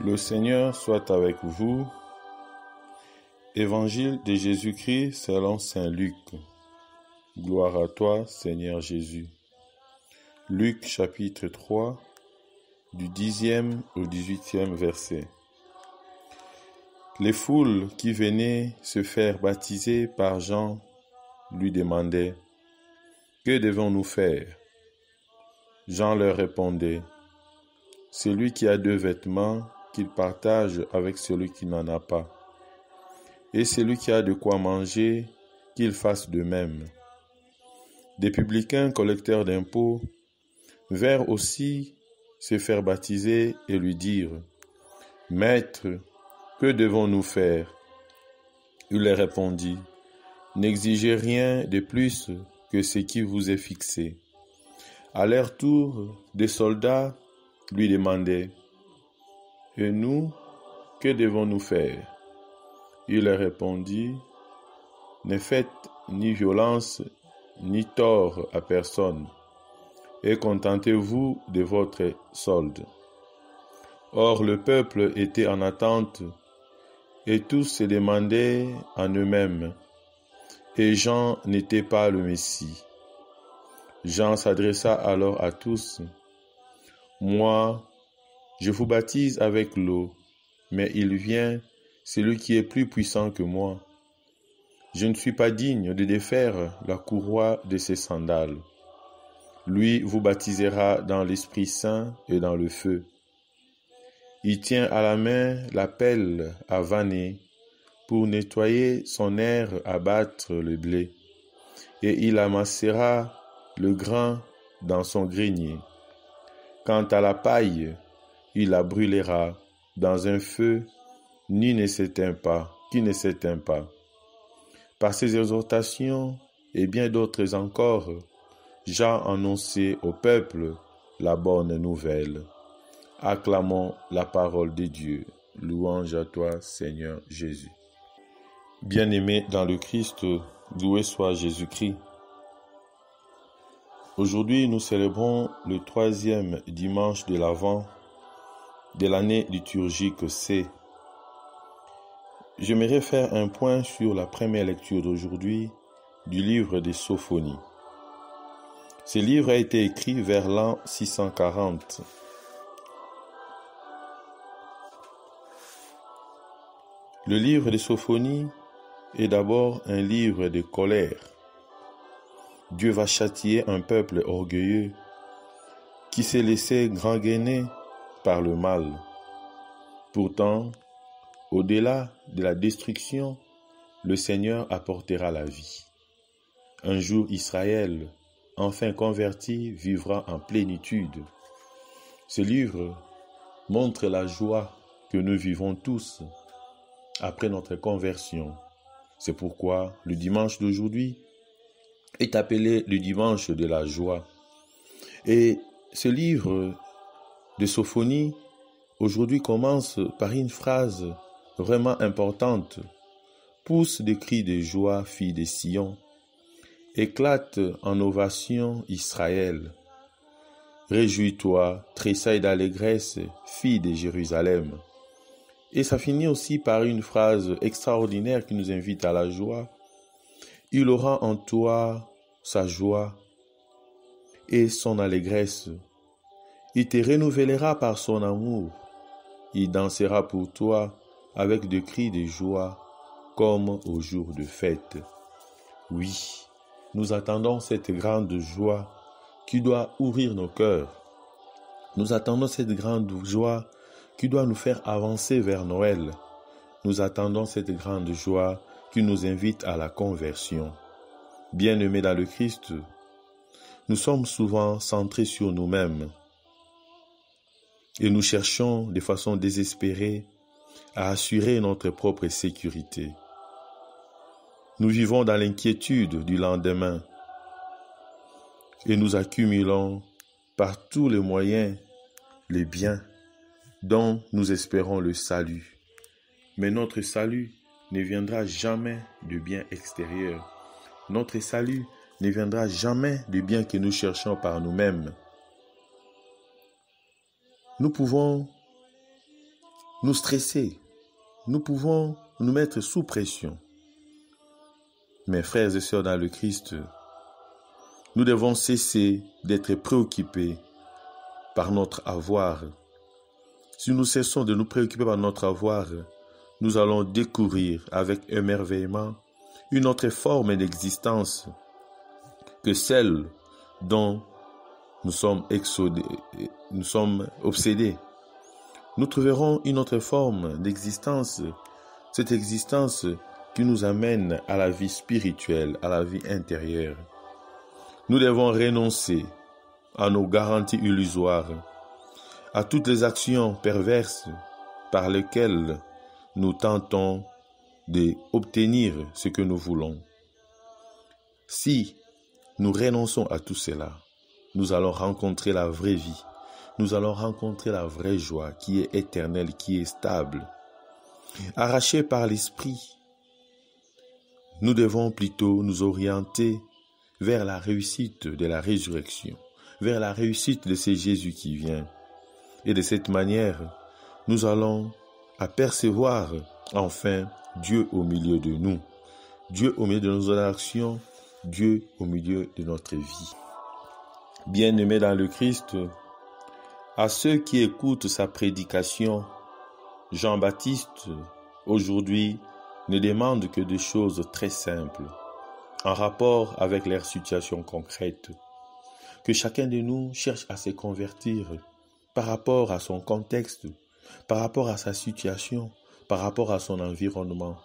Le Seigneur soit avec vous. Évangile de Jésus-Christ selon saint Luc. Gloire à toi, Seigneur Jésus. Luc chapitre 3, du 10e au 18e verset. Les foules qui venaient se faire baptiser par Jean lui demandaient « Que devons-nous faire ?» Jean leur répondait « Celui qui a 2 vêtements, qu'il partage avec celui qui n'en a pas. Et celui qui a de quoi manger, qu'il fasse de même. » Des publicains collecteurs d'impôts vinrent aussi se faire baptiser et lui dire « Maître, que devons-nous faire ?» Il leur répondit « N'exigez rien de plus que ce qui vous est fixé. » À leur tour, des soldats lui demandaient « Et nous, que devons-nous faire ?» Il leur répondit « Ne faites ni violence ni tort à personne, et contentez-vous de votre solde. » Or le peuple était en attente, et tous se demandaient en eux-mêmes, et Jean n'était pas le Messie. Jean s'adressa alors à tous. « Moi, je vous baptise avec l'eau, mais il vient, celui qui est plus puissant que moi. Je ne suis pas digne de défaire la courroie de ses sandales. Lui vous baptisera dans l'Esprit Saint et dans le feu. Il tient à la main la pelle à vanner pour nettoyer son aire à battre le blé, et il amassera le grain dans son grenier. Quant à la paille, il la brûlera dans un feu qui ne s'éteint pas. » Par ces exhortations et bien d'autres encore, Jean annonçait au peuple la bonne nouvelle. Acclamons la parole de Dieu. Louange à toi, Seigneur Jésus. Bien-aimés dans le Christ, loué soit Jésus-Christ. Aujourd'hui, nous célébrons le 3e dimanche de l'Avent de l'année liturgique C. J'aimerais faire un point sur la première lecture d'aujourd'hui du livre des Sophonies. Ce livre a été écrit vers l'an 640. Le livre des Sophonies est d'abord un livre de colère. Dieu va châtier un peuple orgueilleux qui s'est laissé gangréner par le mal. Pourtant, au-delà de la destruction, le Seigneur apportera la vie. Un jour, Israël, enfin converti, vivra en plénitude. Ce livre montre la joie que nous vivons tous après notre conversion. C'est pourquoi le dimanche d'aujourd'hui est appelé le dimanche de la joie. Et ce livre de Sophonie, aujourd'hui, commence par une phrase vraiment importante. « Pousse des cris de joie, fille de Sion. Éclate en ovation, Israël. Réjouis-toi, tressaille d'allégresse, fille de Jérusalem. » Et ça finit aussi par une phrase extraordinaire qui nous invite à la joie. « Il aura en toi sa joie et son allégresse. Il te renouvellera par son amour. Il dansera pour toi avec des cris de joie comme au jour de fête. » Oui, nous attendons cette grande joie qui doit ouvrir nos cœurs. Nous attendons cette grande joie qui doit nous faire avancer vers Noël. Nous attendons cette grande joie qui nous invite à la conversion. Bien-aimés dans le Christ, nous sommes souvent centrés sur nous-mêmes et nous cherchons de façon désespérée à assurer notre propre sécurité. Nous vivons dans l'inquiétude du lendemain et nous accumulons par tous les moyens les biens dont nous espérons le salut. Mais notre salut ne viendra jamais de biens extérieurs. Notre salut ne viendra jamais de biens que nous cherchons par nous-mêmes. Nous pouvons nous stresser, nous pouvons nous mettre sous pression. Mes frères et sœurs dans le Christ, nous devons cesser d'être préoccupés par notre avoir. Si nous cessons de nous préoccuper par notre avoir, nous allons découvrir avec émerveillement une autre forme d'existence que celle dont nous sommes obsédés. Nous trouverons une autre forme d'existence, cette existence qui nous amène à la vie spirituelle, à la vie intérieure. Nous devons renoncer à nos garanties illusoires, à toutes les actions perverses par lesquelles nous tentons d'obtenir ce que nous voulons. Si nous renonçons à tout cela, nous allons rencontrer la vraie vie. Nous allons rencontrer la vraie joie qui est éternelle, qui est stable. Arrachés par l'esprit, nous devons plutôt nous orienter vers la réussite de la résurrection, vers la réussite de ce Jésus qui vient. Et de cette manière, nous allons apercevoir enfin Dieu au milieu de nous, Dieu au milieu de nos actions, Dieu au milieu de notre vie. Bien-aimés dans le Christ, à ceux qui écoutent sa prédication, Jean-Baptiste, aujourd'hui, ne demande que des choses très simples, en rapport avec leur situation concrète. Que chacun de nous cherche à se convertir par rapport à son contexte, par rapport à sa situation, par rapport à son environnement.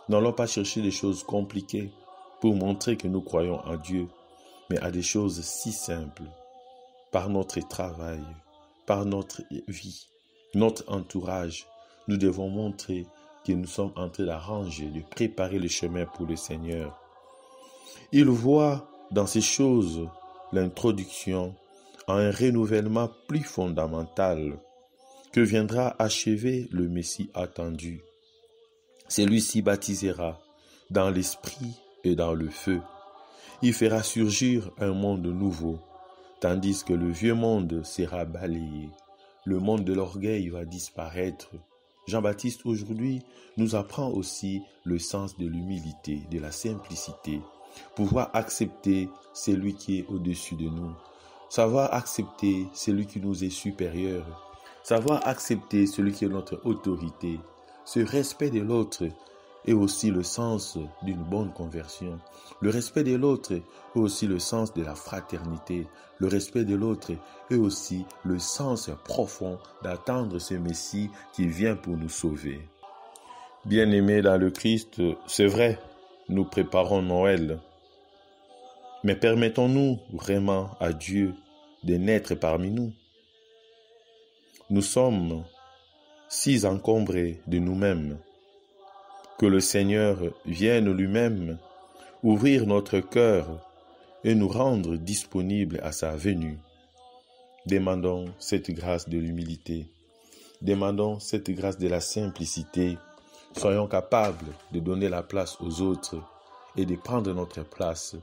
N'allons pas chercher des choses compliquées pour montrer que nous croyons en Dieu, mais à des choses si simples, par notre travail, par notre vie, notre entourage. Nous devons montrer que nous sommes en train d'arranger, de préparer le chemin pour le Seigneur. Il voit dans ces choses l'introduction à un renouvellement plus fondamental que viendra achever le Messie attendu. Celui-ci baptisera dans l'esprit et dans le feu. Il fera surgir un monde nouveau, tandis que le vieux monde sera balayé. Le monde de l'orgueil va disparaître. Jean-Baptiste aujourd'hui nous apprend aussi le sens de l'humilité, de la simplicité, pouvoir accepter celui qui est au-dessus de nous, savoir accepter celui qui nous est supérieur, savoir accepter celui qui est notre autorité, ce respect de l'autre est aussi le sens d'une bonne conversion. Le respect de l'autre est aussi le sens de la fraternité. Le respect de l'autre est aussi le sens profond d'attendre ce Messie qui vient pour nous sauver. Bien-aimés dans le Christ, c'est vrai, nous préparons Noël. Mais permettons-nous vraiment à Dieu de naître parmi nous. Nous sommes si encombrés de nous-mêmes que le Seigneur vienne lui-même ouvrir notre cœur et nous rendre disponibles à sa venue. Demandons cette grâce de l'humilité. Demandons cette grâce de la simplicité. Soyons capables de donner la place aux autres et de prendre notre place.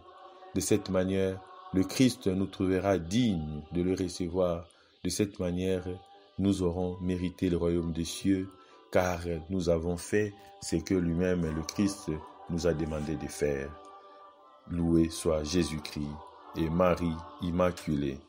De cette manière, le Christ nous trouvera dignes de le recevoir. De cette manière, nous aurons mérité le royaume des cieux, car nous avons fait ce que lui-même, le Christ, nous a demandé de faire. Loué soit Jésus-Christ et Marie Immaculée.